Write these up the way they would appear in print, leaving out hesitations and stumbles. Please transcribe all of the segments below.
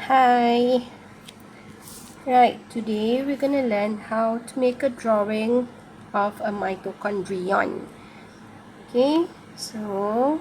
Hi. Right, today we're going to learn how to make a drawing of a mitochondrion. Okay, so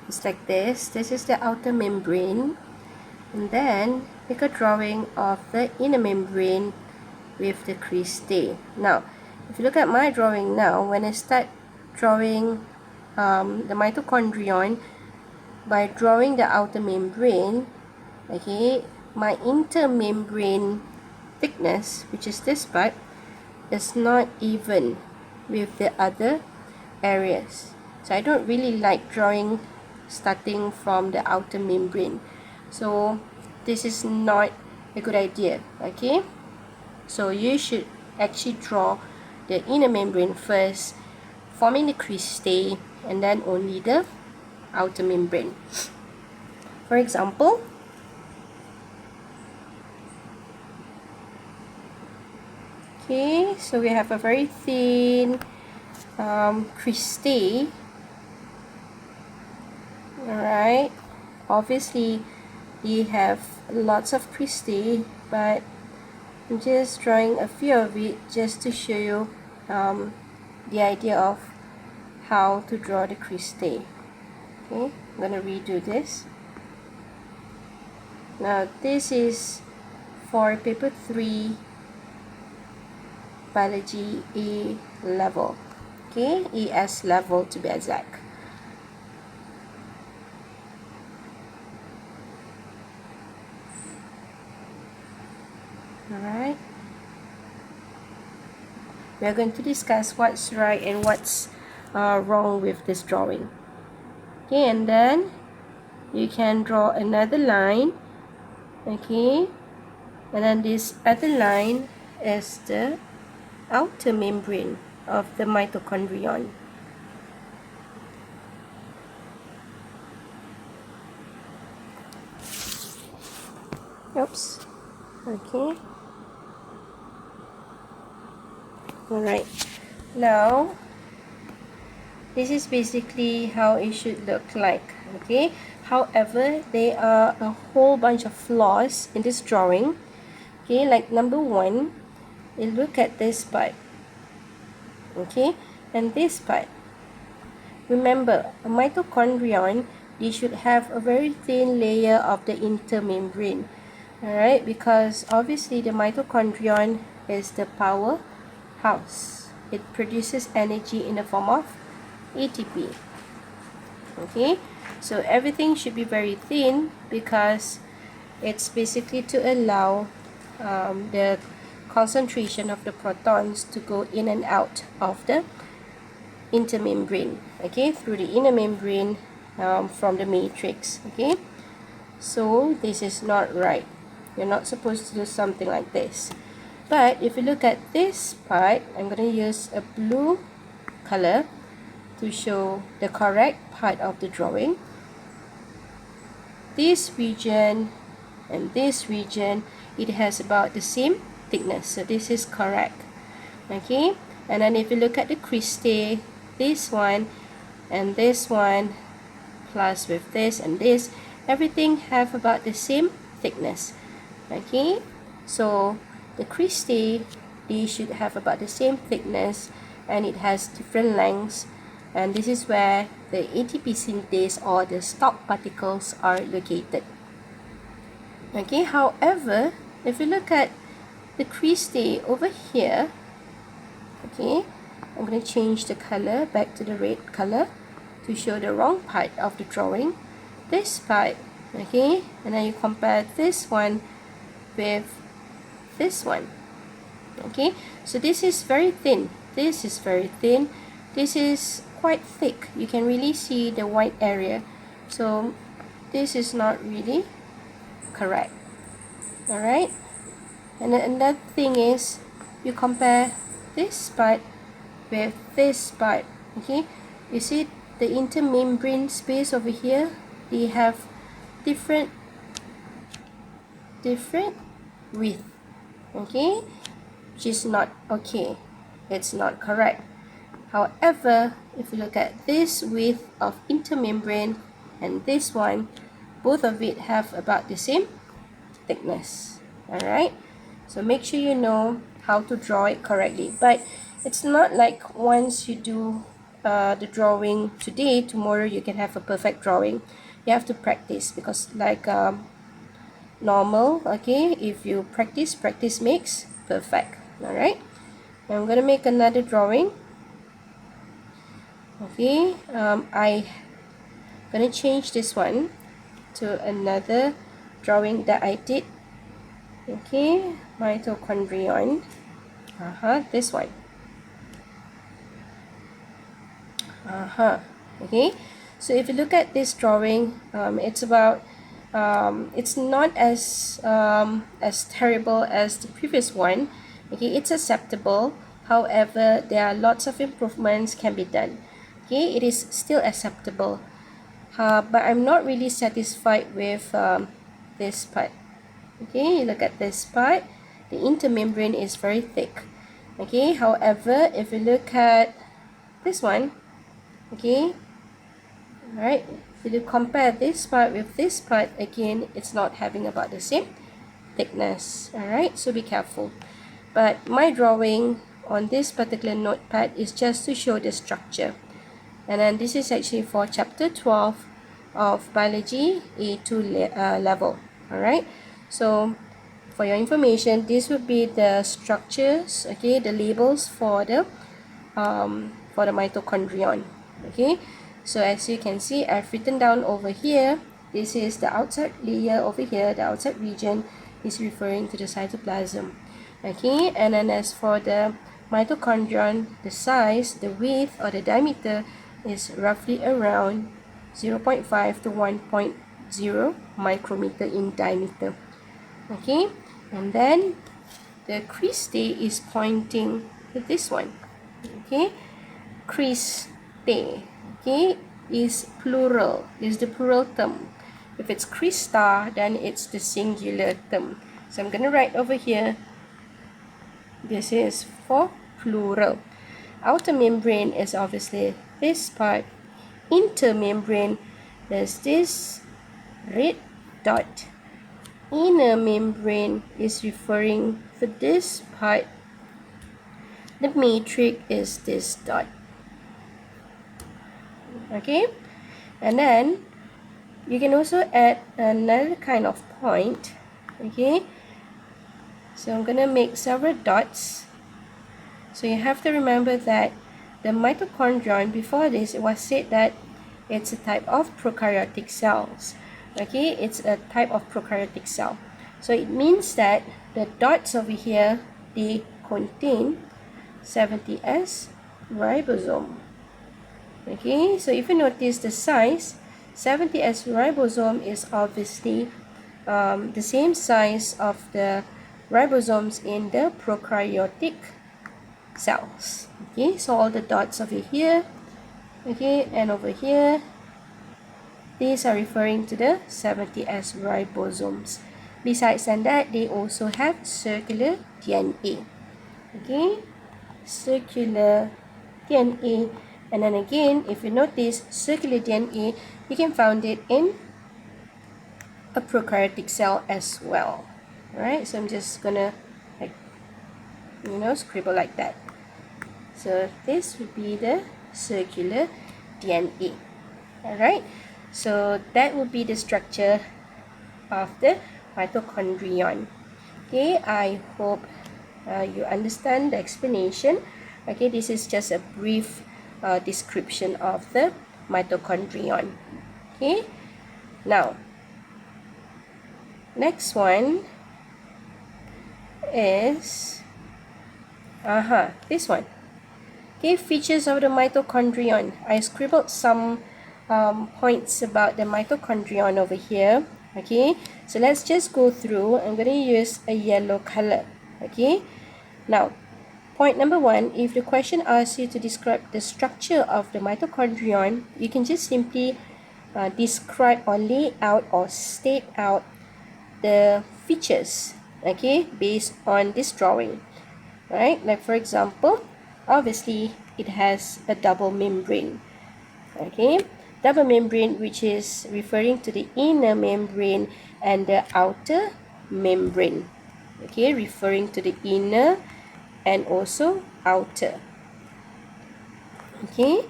it's like this. This is the outer membrane. And then make a drawing of the inner membrane with the cristae. Now, if you look at my drawing now, when I start drawing the mitochondrion, by drawing the outer membrane, okay, my intermembrane thickness, which is this part, is not even with the other areas. So I don't really like drawing starting from the outer membrane. So this is not a good idea, okay? So you should actually draw the inner membrane first, forming the cristae, and then only the outer membrane. For example, okay, so we have a very thin cristae. Alright, obviously we have lots of cristae, but I'm just drawing a few of it just to show you the idea of how to draw the cristae. Okay, I'm going to redo this. Now this is for paper 3 biology A level, okay, ES level to be exact. Alright, we are going to discuss what's right and what's wrong with this drawing. Okay, and then you can draw another line, okay, and then this other line is the outer membrane of the mitochondrion. Oops, okay. Alright, now this is basically how it should look like, okay. However, there are a whole bunch of flaws in this drawing, okay. Like number 1, you look at this part, okay, and this part. Remember, a mitochondrion, they should have a very thin layer of the intermembrane, alright, because obviously the mitochondrion is the powerhouse. It produces energy in the form of ATP. Okay, so everything should be very thin because it's basically to allow the concentration of the protons to go in and out of the intermembrane, okay, through the inner membrane from the matrix. Okay, so this is not right. You're not supposed to do something like this. But if you look at this part, I'm going to use a blue color to show the correct part of the drawing. This region and this region, it has about the same thickness, so this is correct. Okay, and then if you look at the cristae, this one and this one plus with this and this, everything have about the same thickness. Okay, so the cristae, they should have about the same thickness, and it has different lengths, and this is where the ATP synthase or the stop particles are located. Okay, however, if you look at the cristae over here, okay, I'm going to change the color back to the red color to show the wrong part of the drawing. This part, okay, and then you compare this one with this one. Okay, so this is very thin, this is very thin, this is quite thick. You can really see the white area, so this is not really correct. Alright, and then another thing is you compare this part with this part. Okay, you see the intermembrane space over here, they have different width, okay, which is not okay, it's not correct. However, if you look at this width of intermembrane and this one, both of it have about the same thickness. Alright, so make sure you know how to draw it correctly. But it's not like once you do the drawing today, tomorrow you can have a perfect drawing. You have to practice, because like normal, okay, if you practice makes perfect. Alright, I'm gonna make another drawing. Okay, I'm gonna change this one to another drawing that I did. Okay, mitochondrion. This one. Okay, so if you look at this drawing, it's about it's not as terrible as the previous one. Okay, it's acceptable. However, there are lots of improvements can be done. Okay, it is still acceptable, but I'm not really satisfied with this part. Okay, you look at this part, the intermembrane is very thick. Okay, however, if you look at this one, okay, alright, if you compare this part with this part, again, it's not having about the same thickness. Alright, so be careful. But my drawing on this particular notepad is just to show the structure. And then this is actually for chapter 12 of biology A2 level. Alright, so for your information, this would be the structures, okay, the labels for the mitochondrion. Okay, so as you can see, I've written down over here, this is the outside layer over here, the outside region is referring to the cytoplasm. Okay, and then as for the mitochondrion, the size, the width or the diameter is roughly around 0.5 to 1.0 micrometer in diameter. Okay, and then the cristae is pointing to this one. Okay, cristae, okay, is plural, is the plural term. If it's crista, then it's the singular term. So I'm going to write over here, this is for plural. Outer membrane is obviously this part. Intermembrane is this red dot. Inner membrane is referring to this part. The matrix is this dot. Okay, and then you can also add another kind of point. Okay, so I'm gonna make several dots. So you have to remember that the mitochondrion, before this, it was said that it's a type of prokaryotic cells. Okay, it's a type of prokaryotic cell. So it means that the dots over here, they contain 70S ribosome. Okay, so if you notice the size, 70S ribosome is obviously the same size of the ribosomes in the prokaryotic cells. Okay, so all the dots over here, okay, and over here, these are referring to the 70S ribosomes. Besides that, they also have circular DNA. Okay, circular DNA. And then again, if you notice, circular DNA, you can find it in a prokaryotic cell as well. Alright, so I'm just gonna, like, scribble like that. So this would be the circular DNA. Alright, so that would be the structure of the mitochondrion. Okay, I hope you understand the explanation. Okay, this is just a brief description of the mitochondrion. Okay, now next one is this one. Okay, features of the mitochondrion. I scribbled some points about the mitochondrion over here. Okay, so let's just go through. I'm going to use a yellow color. Okay, now point number one, if the question asks you to describe the structure of the mitochondrion, you can just simply describe or lay out or state out the features, okay, based on this drawing. Right, like for example, obviously it has a double membrane. Okay, double membrane, which is referring to the inner membrane, and the outer membrane. Okay, referring to the inner and also outer. Okay,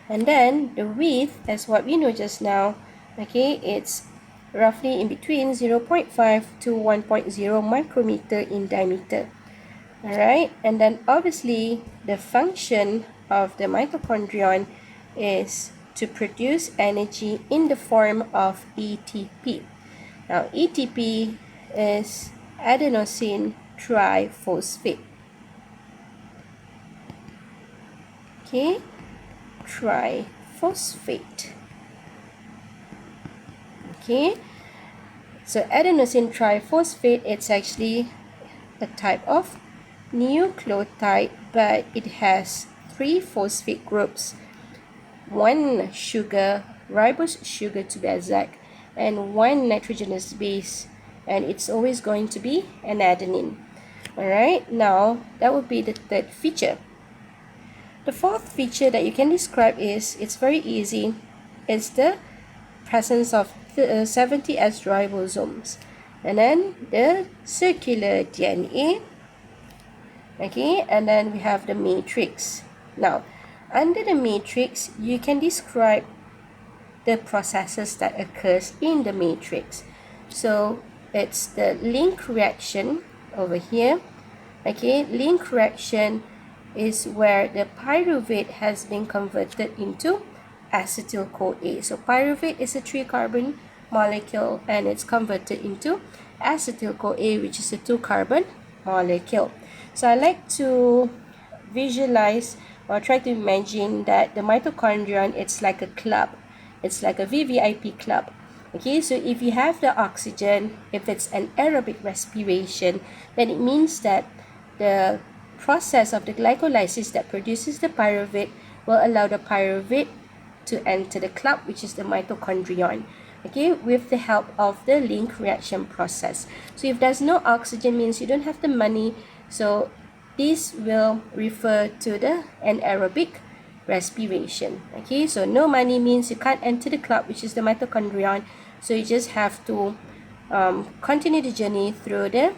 and then the width, as what we know just now, okay, it's roughly in between 0.5 to 1.0 micrometer in diameter. Alright, and then obviously the function of the mitochondrion is to produce energy in the form of ATP. Now ATP is adenosine triphosphate. Okay, triphosphate. Okay, so adenosine triphosphate, it's actually a type of nucleotide, but it has 3 phosphate groups, 1 sugar, ribose sugar to be exact, and 1 nitrogenous base, and it's always going to be an adenine. Alright, now that would be the third feature. The fourth feature that you can describe is, it's very easy, it's the presence of 70S ribosomes, and then the circular DNA. Okay, and then we have the matrix. Now, under the matrix, you can describe the processes that occurs in the matrix. So, it's the link reaction over here. Okay, link reaction is where the pyruvate has been converted into acetyl-CoA. So, pyruvate is a 3-carbon molecule, and it's converted into acetyl-CoA, which is a 2-carbon molecule. So I like to visualize or try to imagine that the mitochondrion, it's like a club. It's like a VVIP club. Okay, so if you have the oxygen, if it's an aerobic respiration, then it means that the process of the glycolysis that produces the pyruvate will allow the pyruvate to enter the club, which is the mitochondrion. Okay, with the help of the link reaction process. So if there's no oxygen, means you don't have the money. So this will refer to the anaerobic respiration. Okay, so no money means you can't enter the club, which is the mitochondrion. So you just have to continue the journey through the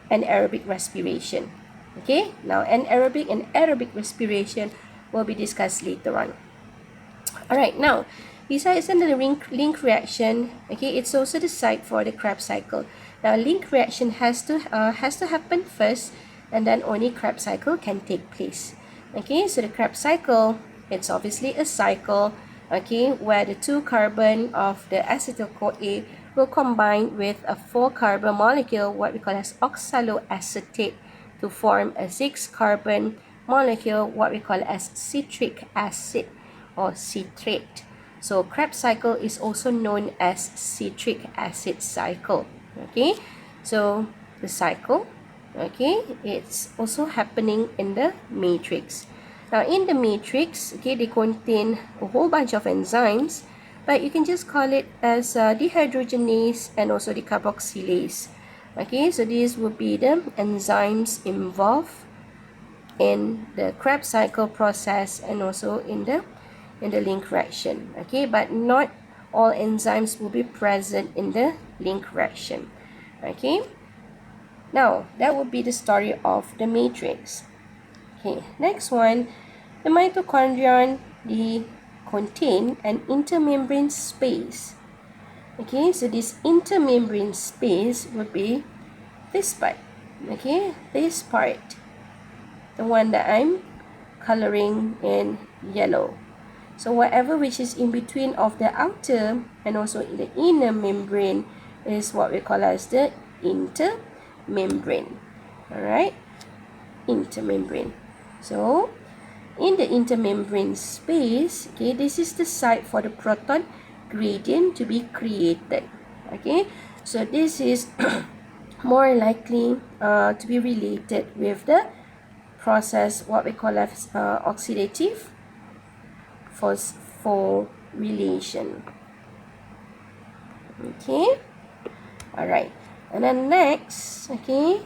anaerobic respiration. Okay, now anaerobic and aerobic respiration will be discussed later on. Alright, now besides the link reaction, okay, it's also the site for the Krebs cycle. Now, link reaction has to happen first, and then only Krebs cycle can take place. Okay, so the Krebs cycle, it's obviously a cycle, okay, where the 2 carbon of the acetyl-CoA will combine with a 4-carbon molecule, what we call as oxaloacetate, to form a 6-carbon molecule, what we call as citric acid or citrate. So Krebs cycle is also known as citric acid cycle. Okay, so the cycle, okay, it's also happening in the matrix. Now in the matrix, okay, they contain a whole bunch of enzymes, but you can just call it as dehydrogenase and also decarboxylase. Okay, so these would be the enzymes involved in the Krebs cycle process and also in the link reaction. Okay, but not all enzymes will be present in the link reaction. Okay, now that would be the story of the matrix. Okay, next one, the mitochondrion, they contain an intermembrane space. Okay, so this intermembrane space would be this part. Okay, this part, the one that I'm coloring in yellow. So whatever which is in between of the outer and also in the inner membrane is what we call as the intermembrane. Alright, intermembrane. So in the intermembrane space, okay, this is the site for the proton gradient to be created. Okay, so this is more likely to be related with the process what we call as oxidative phosphorylation. Okay, all right, and then next, okay,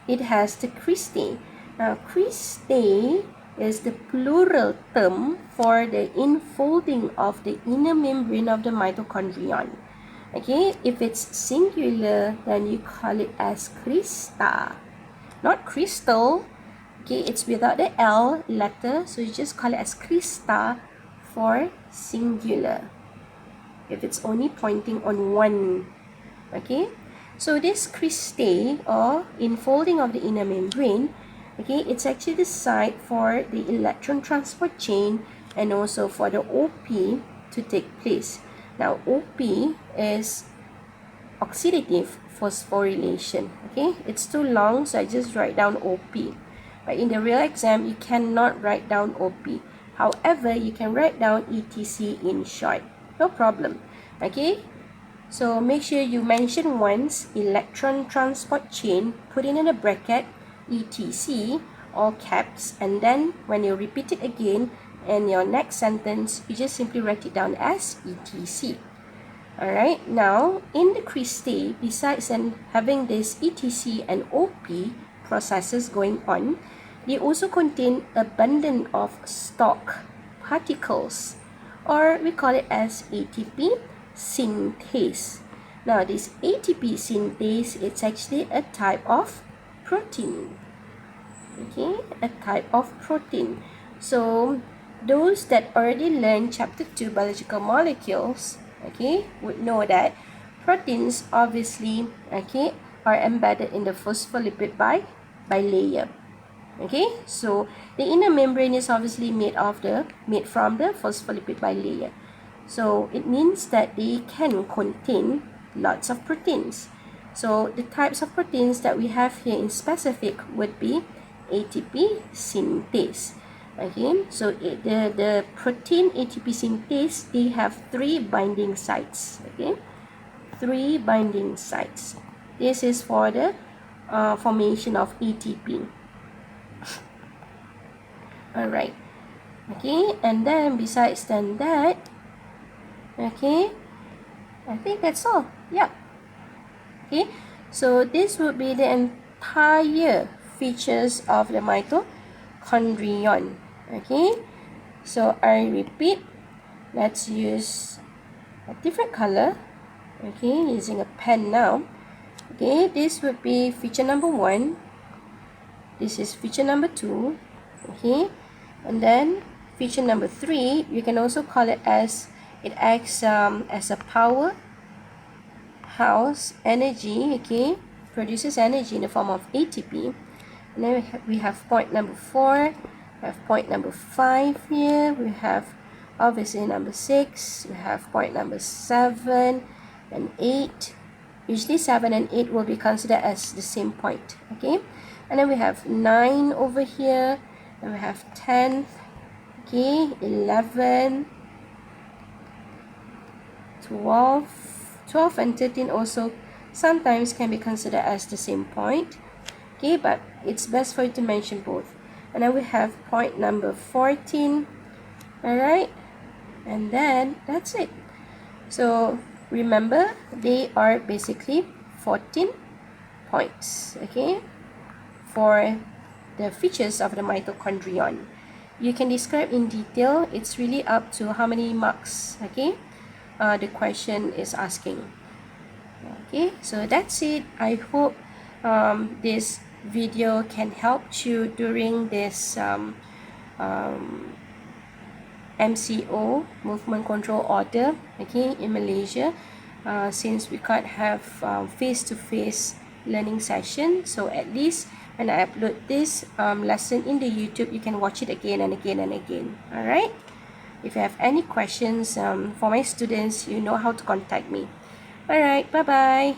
it has the cristae. Now cristae is the plural term for the infolding of the inner membrane of the mitochondrion. Okay, if it's singular, then you call it as crista, not crystal. Okay, it's without the L letter, so you just call it as crista for singular. If it's only pointing on one. Okay, so this cristae or infolding of the inner membrane, okay, it's actually the site for the electron transport chain and also for the OP to take place. Now, OP is oxidative phosphorylation. Okay, it's too long, so I just write down OP. But in the real exam, you cannot write down OP. However, you can write down ETC in short. No problem. Okay, so make sure you mention once electron transport chain, put it in a bracket, ETC, all caps, and then when you repeat it again in your next sentence, you just simply write it down as ETC. Alright, now in the cristae, besides having this ETC and OP processes going on, they also contain abundant of stock particles, or we call it as ATP synthase. Now this ATP synthase, it's actually a type of protein. Okay, a type of protein. So those that already learned chapter 2 biological molecules, okay, would know that proteins obviously, okay, are embedded in the phospholipid bilayer. Okay, so the inner membrane is obviously made from the phospholipid bilayer. So it means that they can contain lots of proteins. So the types of proteins that we have here in specific would be ATP synthase. Okay, so the protein ATP synthase, they have 3 binding sites. Okay, 3 binding sites. This is for the formation of ATP. Alright. Okay, and then besides that, okay, I think that's all. Yeah. Okay, so this would be the entire features of the mitochondrion. Okay, so I repeat, let's use a different color. Okay, using a pen now. Okay, this would be feature number 1. This is feature number 2. Okay, and then feature number 3, you can also call it as, it acts as a powerhouse energy. Okay, produces energy in the form of ATP. And then we have point number 4, we have point number 5 here, we have obviously number 6, we have point number 7 and 8. Usually 7 and 8 will be considered as the same point. Okay, and then we have 9 over here, and we have 10, okay, 11, 12 and 13 also sometimes can be considered as the same point. Okay, but it's best for you to mention both. And then we have point number 14. Alright, and then that's it. So remember, they are basically 14 points, okay, for the features of the mitochondrion. You can describe in detail. It's really up to how many marks, okay, the question is asking. Okay, so that's it. I hope this video can help you during this MCO, movement control order, okay, in Malaysia, since we can't have face-to-face learning session. So at least when I upload this lesson in the YouTube, you can watch it again and again and again. Alright, if you have any questions for my students, you know how to contact me. Alright, bye bye.